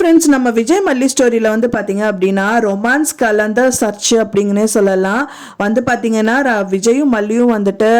Friends, நம்ம விஜய் மல்லி ஸ்டோரியில் வந்து பார்த்தீங்க அப்படின்னா ரொமான்ஸ் கலந்த சர்ச் அப்படிங்கன்னே சொல்லலாம். வந்து பார்த்தீங்கன்னா விஜயும் மல்லியும் வந்துட்டு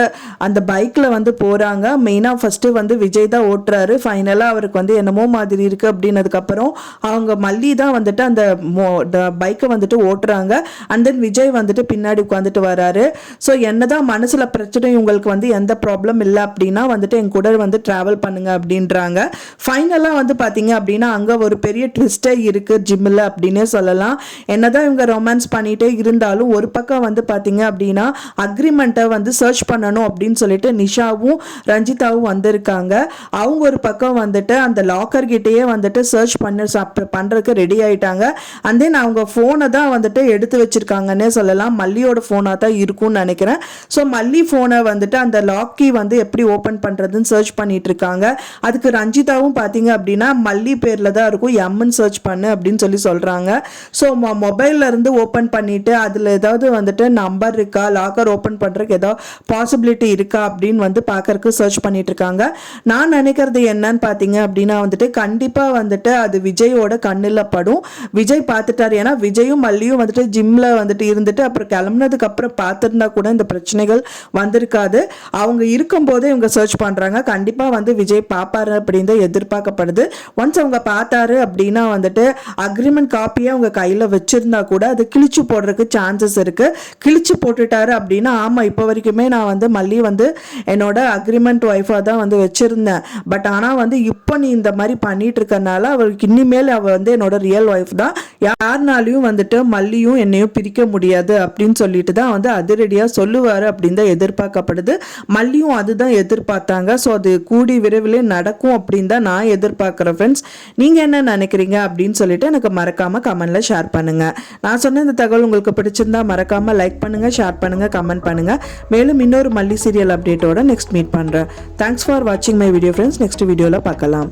அந்த பைக்கில் வந்து போகிறாங்க. மெயினாக ஃபஸ்ட்டு வந்து விஜய் தான் ஓட்டுறாரு. ஃபைனலாக அவருக்கு வந்து என்னமோ மாதிரி இருக்குது அப்படின்னதுக்கப்புறம் அவங்க மல்லி தான் வந்துட்டு அந்த பைக்கை வந்துட்டு ஓட்டுறாங்க. அண்ட் தென் விஜய் வந்துட்டு பின்னாடி உட்காந்துட்டு வராரு. ஸோ என்னதான் மனசில் பிரச்சனை உங்களுக்கு வந்து எந்த ப்ராப்ளம் இல்லை அப்படின்னா வந்துட்டு என் கூட வந்து ட்ராவல் பண்ணுங்க அப்படின்றாங்க. ஃபைனலாக வந்து பார்த்தீங்க அப்படின்னா அங்கே ஒரு பெரிய ட்விஸ்டே இருக்கு ஜிம்மில் அப்படின்னே சொல்லலாம். என்னதான் இவங்க ரொமான்ஸ் பண்ணிட்டே இருந்தாலும் ஒரு பக்கம் வந்து பார்த்தீங்க அப்படின்னா அக்ரிமெண்ட்டை வந்து சர்ச் பண்ணணும் அப்படின்னு சொல்லிட்டு நிஷாவும் ரஞ்சிதாவும் வந்திருக்காங்க. அவங்க ஒரு பக்கம் வந்துட்டு அந்த லாக்கர் கிட்டேயே வந்துட்டு சர்ச் பண்ணுறதுக்கு ரெடி ஆயிட்டாங்க. அண்ட் தென் அவங்க ஃபோனை தான் வந்துட்டு எடுத்து வச்சிருக்காங்கன்னே சொல்லலாம். மல்லியோட ஃபோனாக தான் இருக்கும்னு நினைக்கிறேன். ஸோ மல்லி ஃபோனை வந்துட்டு அந்த லாக்கி வந்து எப்படி ஓப்பன் பண்ணுறதுன்னு சர்ச் பண்ணிட்டு இருக்காங்க. அதுக்கு ரஞ்சிதாவும் பார்த்தீங்க அப்படின்னா மல்லி பேரில் தான் இருக்கும், எம்னு சர்ச் பண்ணு அப்படின்னு சொல்லி சொல்கிறாங்க. ஸோ மொபைலில் இருந்து ஓப்பன் பண்ணிவிட்டு அதில் ஏதாவது வந்துட்டு நம்பர் இருக்கா, லாக்கர் ஓப்பன் பண்ணுறதுக்கு ஏதாவது பாசிபிலிட்டி இருக்கா அப்படின்னு வந்து பார்க்கறதுக்கு சர்ச் பண்ணிட்டு இருக்காங்க. நான் நினைக்கிறது என்னன்னு பார்த்தீங்க அப்படின்னா வந்துட்டு கண்டிப்பாக வந்துட்டு அது விஜயோட கண்ணில் படும். விஜய் பார்த்துட்டாரு. ஏன்னா விஜயும் மல்லியும் வந்துட்டு ஜிம்மில் வந்துட்டு இருந்துட்டு அப்புறம் கிளம்புனதுக்கு அப்புறம் பார்த்துருந்தா கூட இந்த பிரச்சனைகள் வந்திருக்காது. அவங்க இருக்கும்போதே இவங்க சர்ச் பண்ணுறாங்க. கண்டிப்பாக வந்து விஜய் பார்ப்பாரு அப்படின்னு தான் எதிர்பார்க்கப்படுது. ஒன்ஸ் அவங்க பார்த்தாரு அப்படின்னா வந்துட்டு அக்ரிமெண்ட் காப்பியை அவங்க கையில் வச்சிருந்தா கூட அது கிழிச்சு போடுறதுக்கு சான்சஸ் இருக்கு. கிழிச்சு போட்டுட்டாரு அப்படின்னா ஆமாம், இப்போ வரைக்குமே நான் வந்து மல்லி வந்து என்னோட அக்ரிமெண்ட் ஒய்ஃபாக தான் வந்து வச்சிருந்தேன். பட் ஆனால் வந்து இப்போ நீ இந்த மாதிரி பண்ணிட்டு இருக்கனால அவருக்கு இனிமேல் அவள் வந்து என்னோட ரியல் ஒய்ஃப் தான், யாருனாலையும் வந்துட்டு மல்லியும் என்னையும் பிரிக்க முடியாது அப்படின்னு சொல்லிட்டு தான் வந்து அதிரடியாக சொல்லுவார் அப்படின்னு தான் எதிர்பார்க்கப்படுது. மல்லியும் அதுதான் எதிர்பார்த்தாங்க. ஸோ அது கூடி விரைவில் நடக்கும் அப்படின்னு தான் நான் எதிர்பார்க்குறேன். ஃப்ரெண்ட்ஸ், நீங்கள் என்ன நினைக்கிறீங்க அப்படின்னு சொல்லிட்டு எனக்கு மறக்காமல் கமெண்ட்டில் ஷேர் பண்ணுங்கள். நான் சொன்ன இந்த தகவல் உங்களுக்கு பிடிச்சிருந்தா மறக்காமல் லைக் பண்ணுங்கள், ஷேர் பண்ணுங்கள், கமெண்ட் பண்ணுங்கள். மேலும் இன்னொரு மல்லி சீரியல் அப்டேட்டோட நெக்ஸ்ட் மீட் பண்ணுறேன். தேங்க்ஸ் ஃபார் வாட்சிங் மை வீடியோ ஃப்ரெண்ட்ஸ். நெக்ஸ்ட் வீடியோவில் பார்க்கலாம்.